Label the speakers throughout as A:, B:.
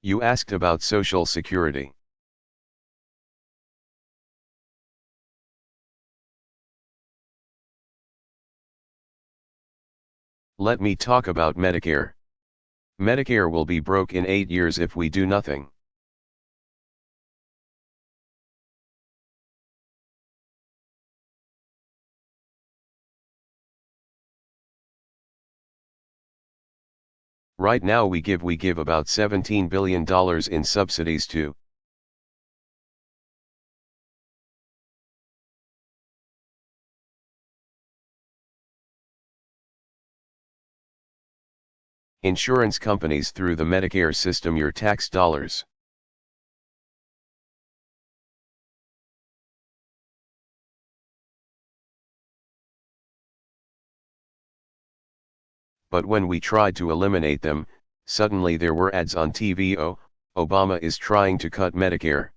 A: You asked about Social Security. Let me talk about Medicare. Medicare will be broke in 8 years if we do nothing. Right now we give about $17 billion in subsidies to insurance companies through the Medicare system, your tax dollars. But when we tried to eliminate them, suddenly there were ads on TV. Oh, Obama is trying to cut Medicare.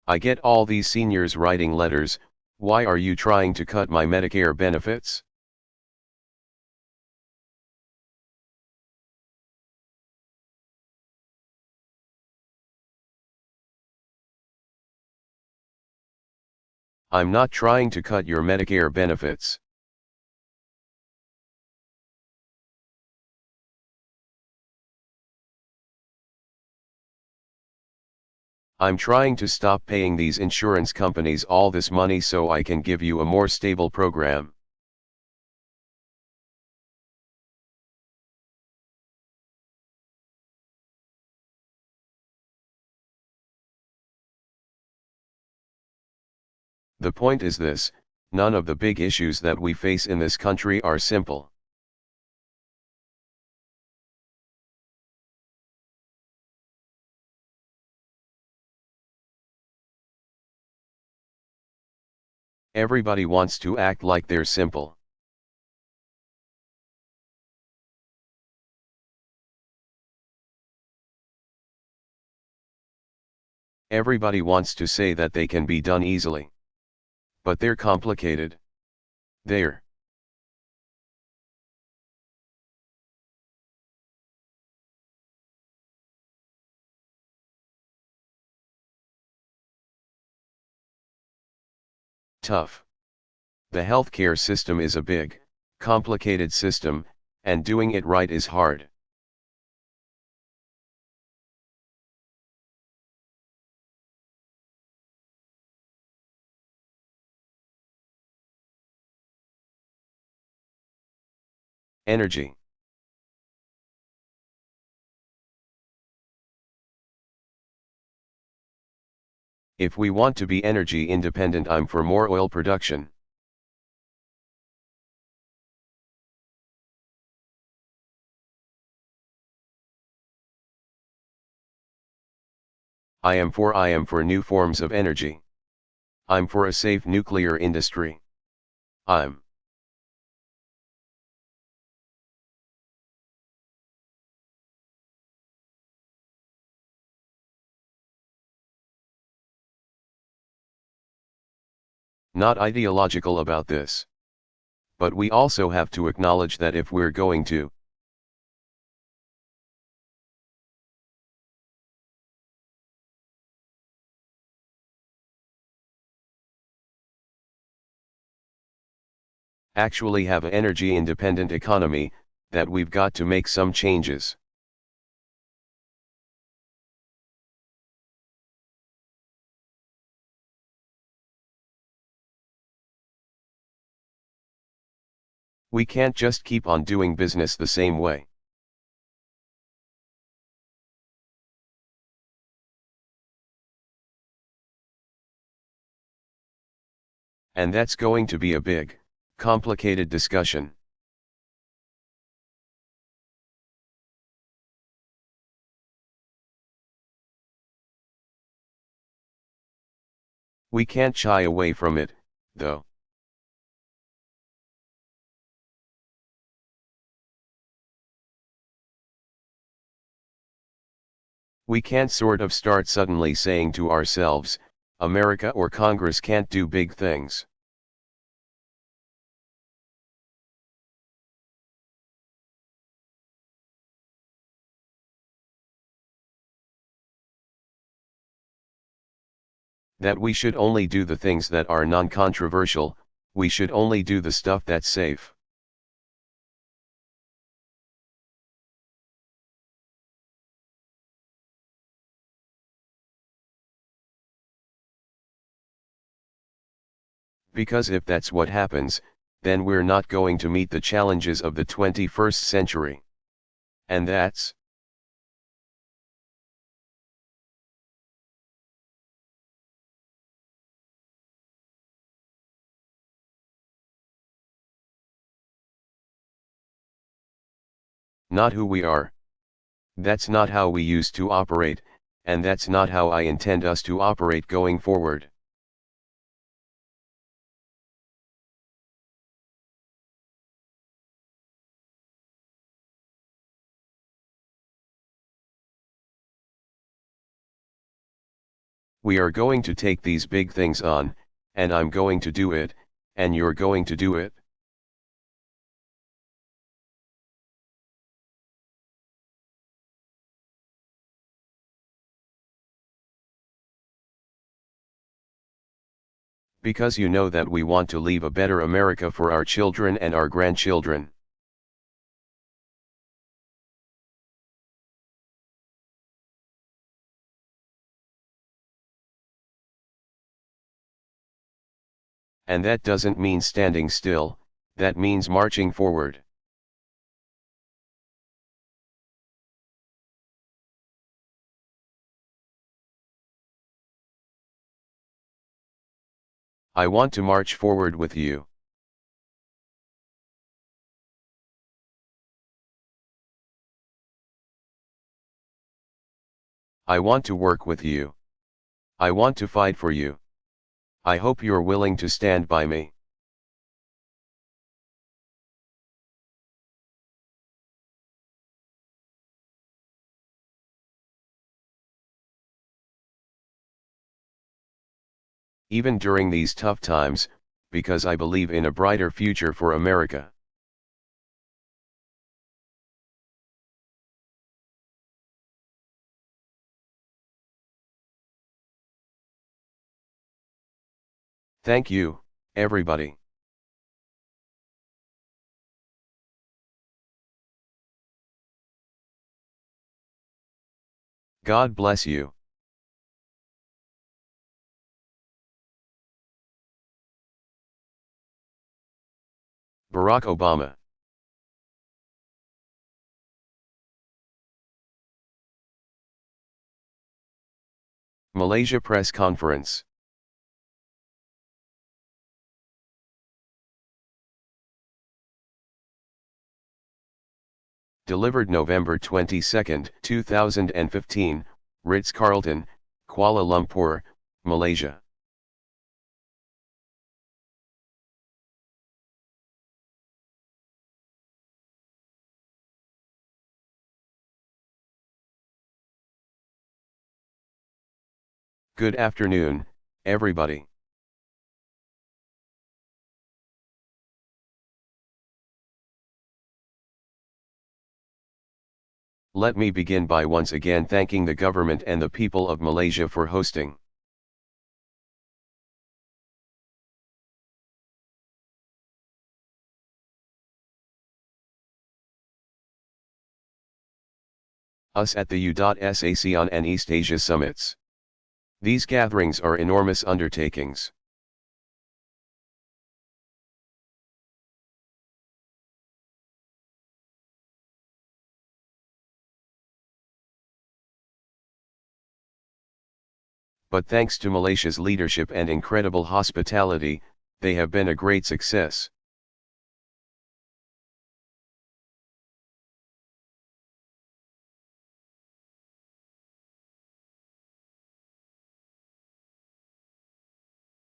A: I get all these seniors writing letters, why are you trying to cut my Medicare benefits? I'm not trying to cut your Medicare benefits. I'm trying to stop paying these insurance companies all this money so I can give you a more stable program. The point is this, none of the big issues that we face in this country are simple. Everybody wants to act like they're simple. Everybody wants to say that they can be done easily. But they're complicated. They're tough. The healthcare system is a big, complicated system, and doing it right is hard. Energy. If we want to be energy independent, I'm for more oil production. I am for new forms of energy. I'm for a safe nuclear industry. I'm not ideological about this. But we also have to acknowledge that if we're going to actually have an energy independent economy, that we've got to make some changes. We can't just keep on doing business the same way. And that's going to be a big, complicated discussion. We can't shy away from it, though. We can't sort of start suddenly saying to ourselves, America or Congress can't do big things. That we should only do the things that are non-controversial, we should only do the stuff that's safe. Because if that's what happens, then we're not going to meet the challenges of the 21st century. And that's not who we are. That's not how we used to operate, and that's not how I intend us to operate going forward. We are going to take these big things on, and I'm going to do it, and you're going to do it. Because you know that we want to leave a better America for our children and our grandchildren. And that doesn't mean standing still, that means marching forward. I want to march forward with you. I want to work with you. I want to fight for you. I hope you're willing to stand by me. Even during these tough times, because I believe in a brighter future for America. Thank you, everybody. God bless you. Barack Obama. Malaysia Press Conference. Delivered November 22, 2015, Ritz-Carlton, Kuala Lumpur, Malaysia. Good afternoon, everybody. Let me begin by once again thanking the government and the people of Malaysia for hosting us at the U.SASEAN and East Asia summits. These gatherings are enormous undertakings. But thanks to Malaysia's leadership and incredible hospitality, they have been a great success.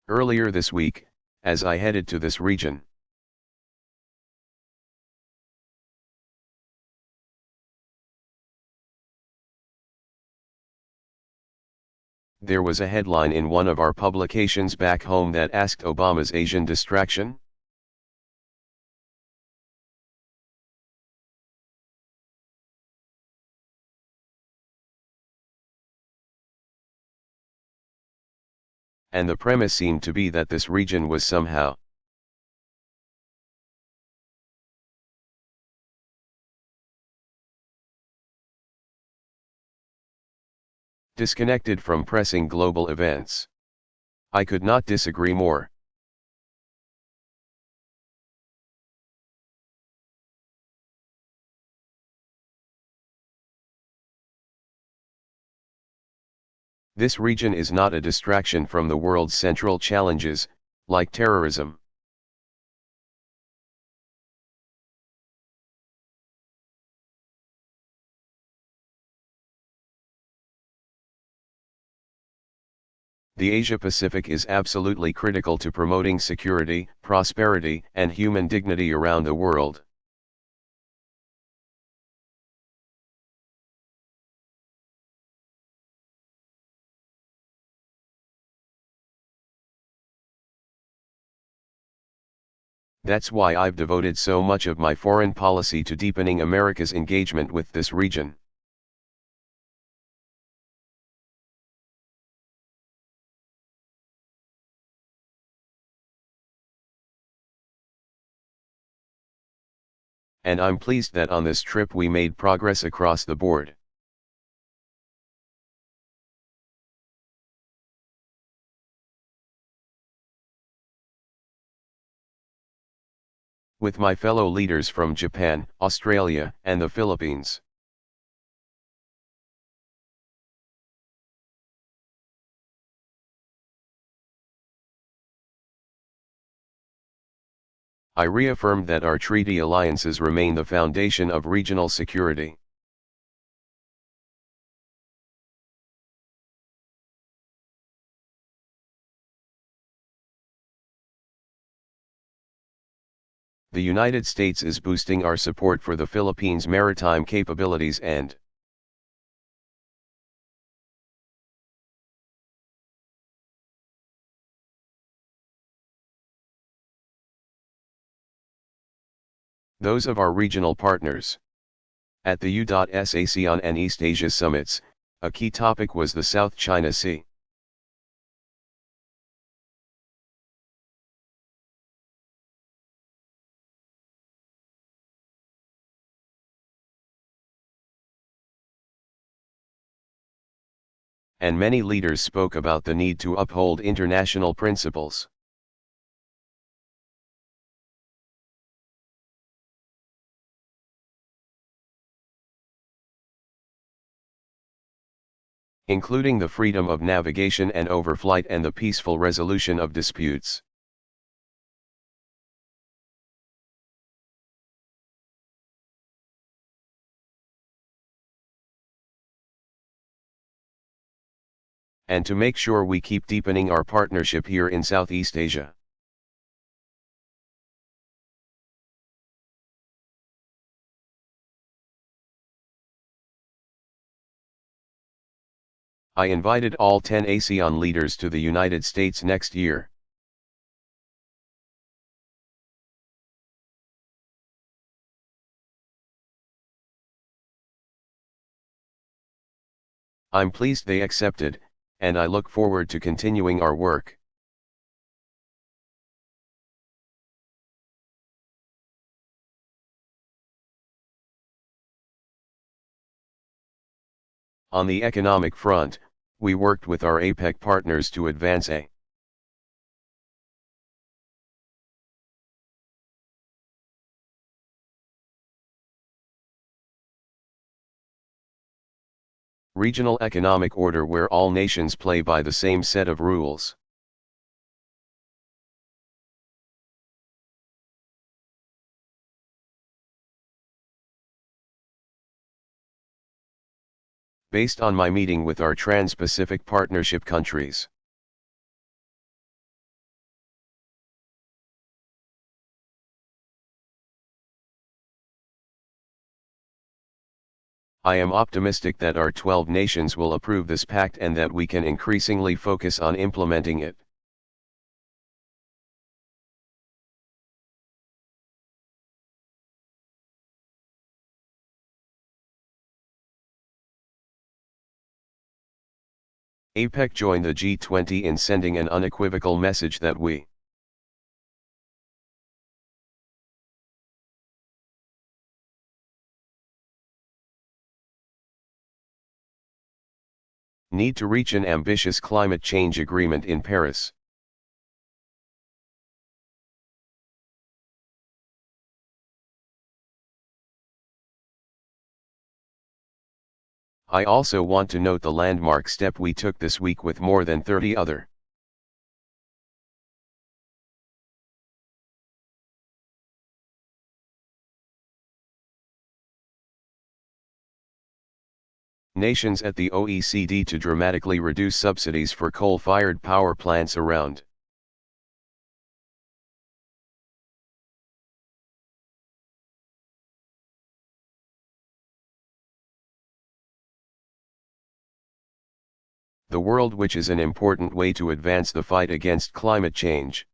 A: Earlier this week, as I headed to this region, there was a headline in one of our publications back home that asked Obama's Asian distraction? And the premise seemed to be that this region was somehow disconnected from pressing global events. I could not disagree more. This region is not a distraction from the world's central challenges, like terrorism. The Asia-Pacific is absolutely critical to promoting security, prosperity, and human dignity around the world. That's why I've devoted so much of my foreign policy to deepening America's engagement with this region. And I'm pleased that on this trip we made progress across the board. With my fellow leaders from Japan, Australia, and the Philippines. I reaffirmed that our treaty alliances remain the foundation of regional security. The United States is boosting our support for the Philippines' maritime capabilities and those of our regional partners. At the U.S. ASEAN and East Asia summits, a key topic was the South China Sea. And many leaders spoke about the need to uphold international principles. Including the freedom of navigation and overflight and the peaceful resolution of disputes. And to make sure we keep deepening our partnership here in Southeast Asia. I invited all 10 ASEAN leaders to the United States next year. I'm pleased they accepted, and I look forward to continuing our work. On the economic front, we worked with our APEC partners to advance a regional economic order where all nations play by the same set of rules. Based on my meeting with our Trans-Pacific Partnership countries. I am optimistic that our 12 nations will approve this pact and that we can increasingly focus on implementing it. APEC joined the G20 in sending an unequivocal message that we need to reach an ambitious climate change agreement in Paris. I also want to note the landmark step we took this week with more than 30 other nations at the OECD to dramatically reduce subsidies for coal-fired power plants around the world, which is an important way to advance the fight against climate change.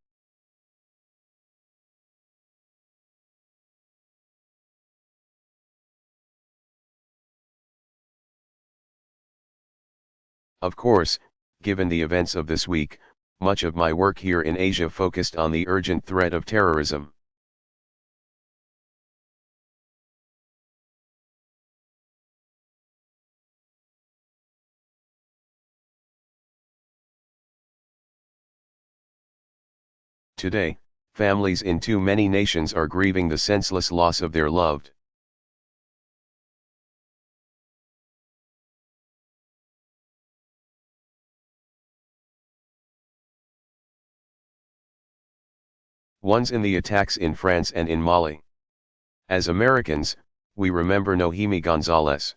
A: Of course, given the events of this week, much of my work here in Asia focused on the urgent threat of terrorism. Today, families in too many nations are grieving the senseless loss of their loved ones in the attacks in France and in Mali. As Americans, we remember Nohemi Gonzalez.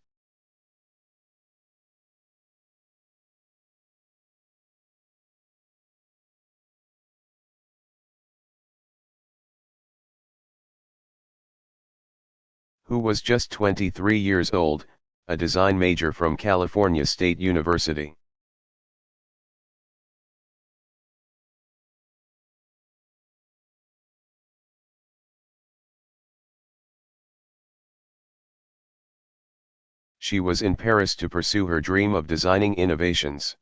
A: Who was just 23 years old, a design major from California State University. She was in Paris to pursue her dream of designing innovations.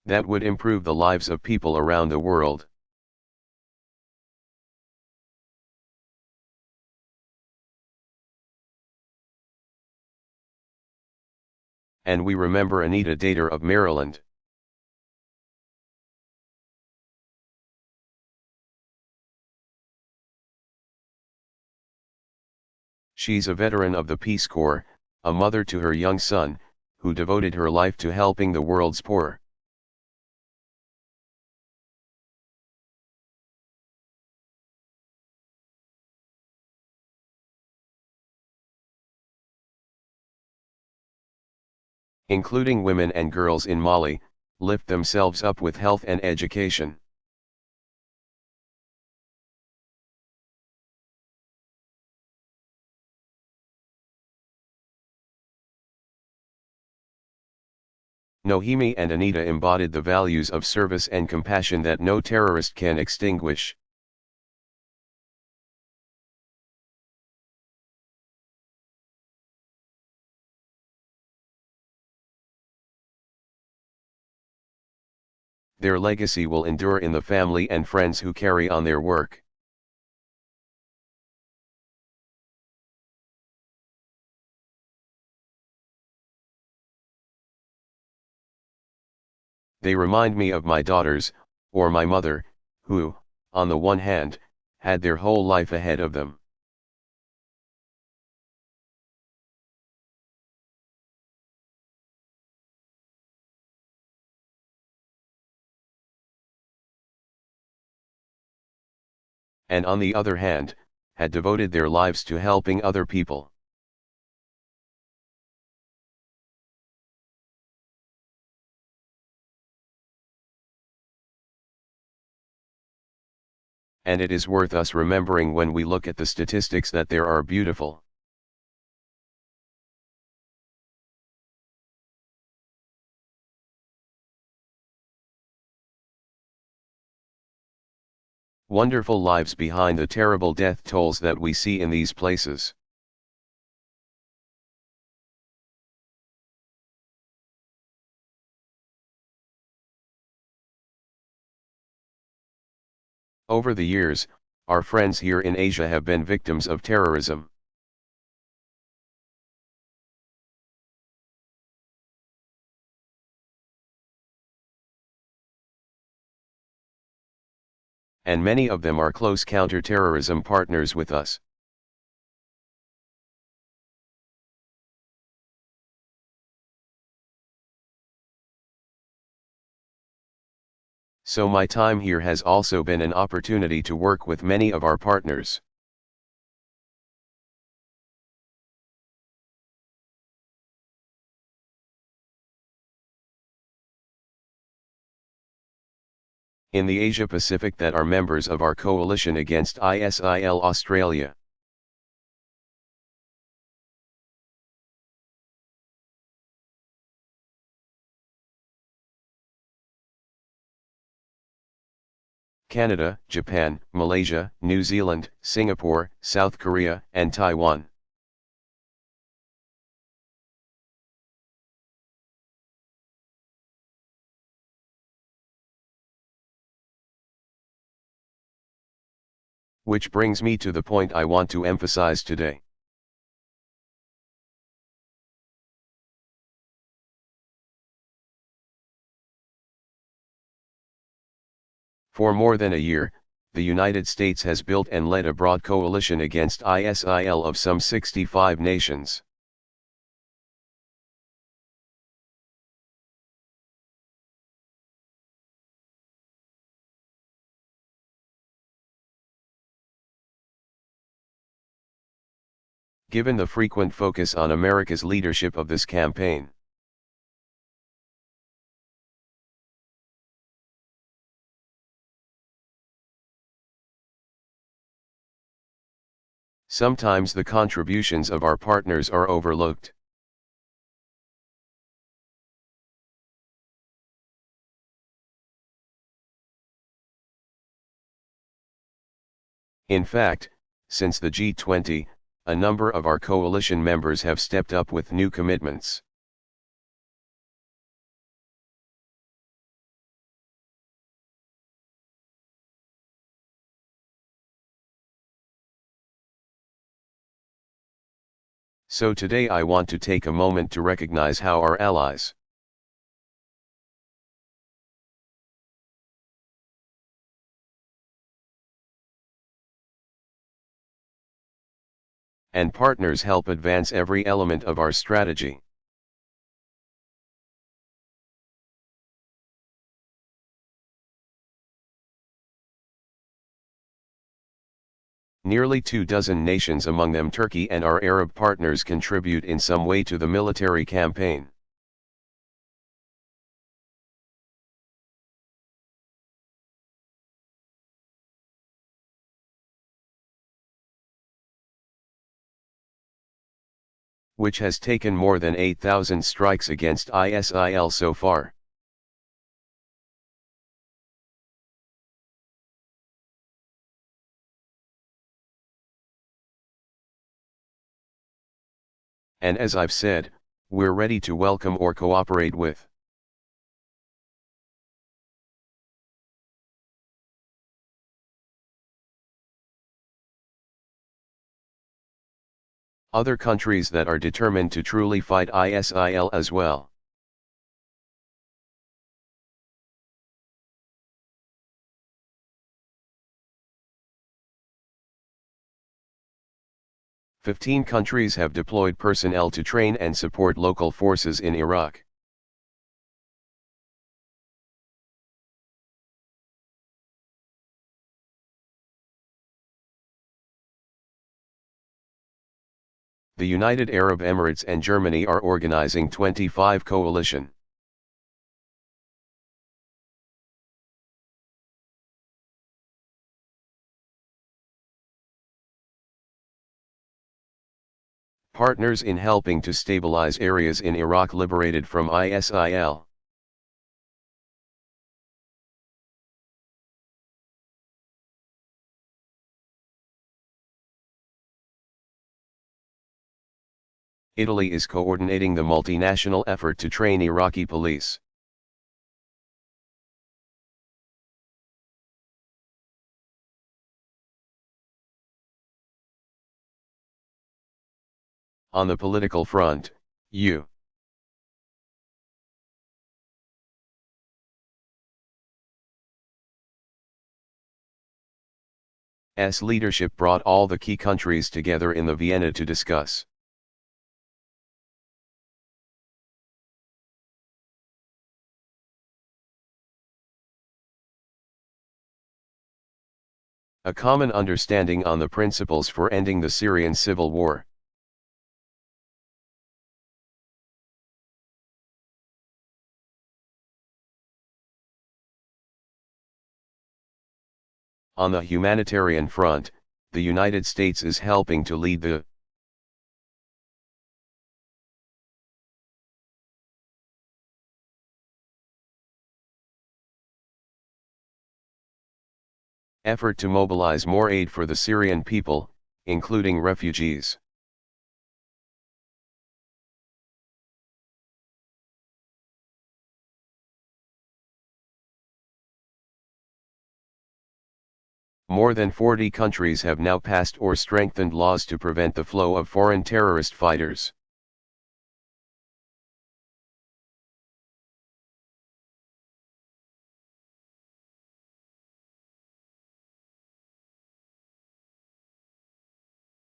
A: That would improve the lives of people around the world. And we remember Anita Dater of Maryland. She's a veteran of the Peace Corps, a mother to her young son, who devoted her life to helping the world's poor. Including women and girls in Mali, lift themselves up with health and education. Nohemi and Anita embodied the values of service and compassion that no terrorist can extinguish. Their legacy will endure in the family and friends who carry on their work. They remind me of my daughters, or my mother, who, on the one hand, had their whole life ahead of them. And on the other hand, had devoted their lives to helping other people. and it is worth us remembering when we look at the statistics that there are beautiful. Wonderful lives behind the terrible death tolls that we see in these places. Over the years, our friends here in Asia have been victims of terrorism. And many of them are close counter-terrorism partners with us. So my time here has also been an opportunity to work with many of our partners. In the Asia Pacific that are members of our coalition against ISIL Australia. Canada, Japan, Malaysia, New Zealand, Singapore, South Korea, and Taiwan. Which brings me to the point I want to emphasize today. For more than a year, the United States has built and led a broad coalition against ISIL of some 65 nations. Given the frequent focus on America's leadership of this campaign, sometimes the contributions of our partners are overlooked. In fact, since the G20, a number of our coalition members have stepped up with new commitments. So today I want to take a moment to recognize how our allies, and partners help advance every element of our strategy. Nearly 24 nations, among them Turkey and our Arab partners, contribute in some way to the military campaign. Which has taken more than 8,000 strikes against ISIL so far. And as I've said, we're ready to welcome or cooperate with other countries that are determined to truly fight ISIL as well. "15 countries have deployed personnel to train and support local forces in Iraq. The United Arab Emirates and Germany are organizing 25 coalition. Partners in helping to stabilize areas in Iraq liberated from ISIL. Italy is coordinating the multinational effort to train Iraqi police. On the political front, U.S. leadership brought all the key countries together in the Vienna to discuss a common understanding on the principles for ending the Syrian civil war. On the humanitarian front, the United States is helping to lead the effort to mobilize more aid for the Syrian people, including refugees. More than 40 countries have now passed or strengthened laws to prevent the flow of foreign terrorist fighters.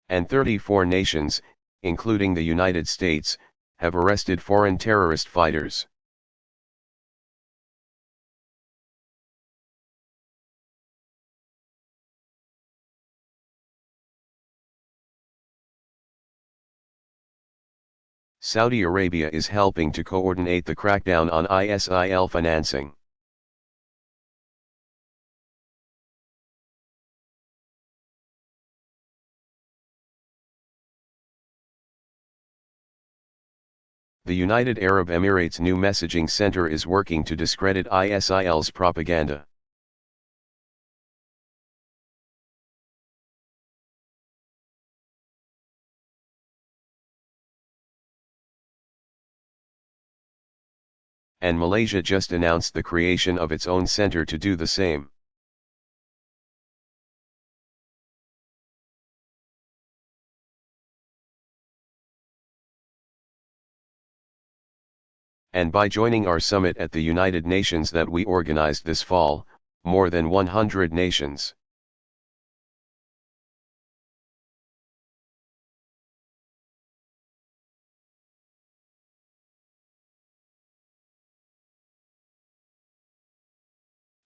A: And 34 nations, including the United States, have arrested foreign terrorist fighters. Saudi Arabia is helping to coordinate the crackdown on ISIL financing. The United Arab Emirates' new messaging center is working to discredit ISIL's propaganda. And Malaysia just announced the creation of its own center to do the same. And by joining our summit at the United Nations that we organized this fall, more than 100 nations.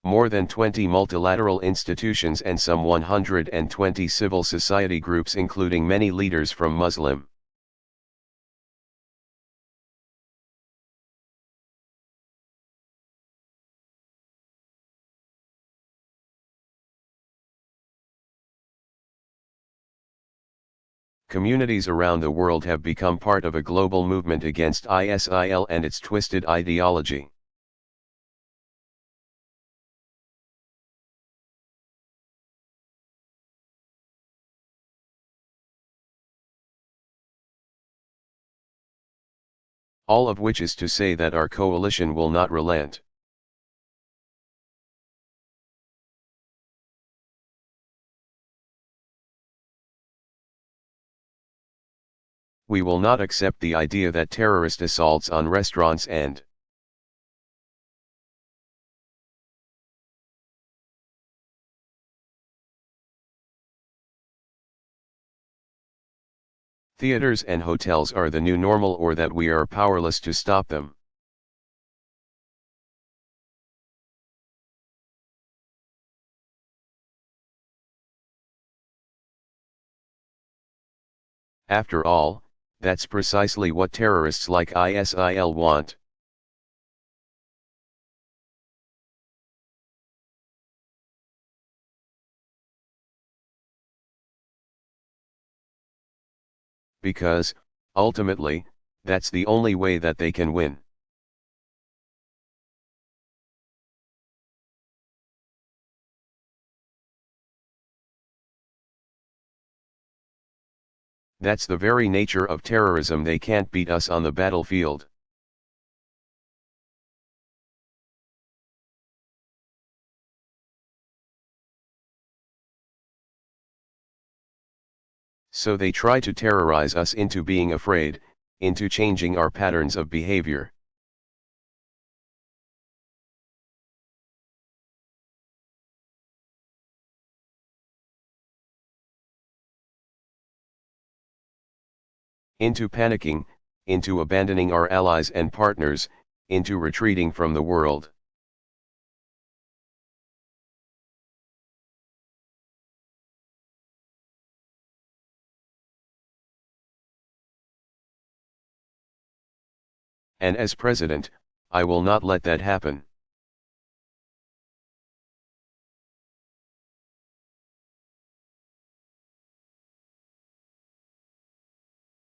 A: More than 20 multilateral institutions and some 120 civil society groups including many leaders from Muslim, communities around the world have become part of a global movement against ISIL and its twisted ideology. All of which is to say that our coalition will not relent. We will not accept the idea that terrorist assaults on restaurants and theaters and hotels are the new normal or that we are powerless to stop them. After all, that's precisely what terrorists like ISIL want. Because, Ultimately, that's the only way that they can win. That's the very nature of terrorism. They can't beat us on the battlefield. So they try to terrorize us into being afraid, into changing our patterns of behavior. Into panicking, into abandoning our allies and partners, into retreating from the world. And as president, I will not let that happen.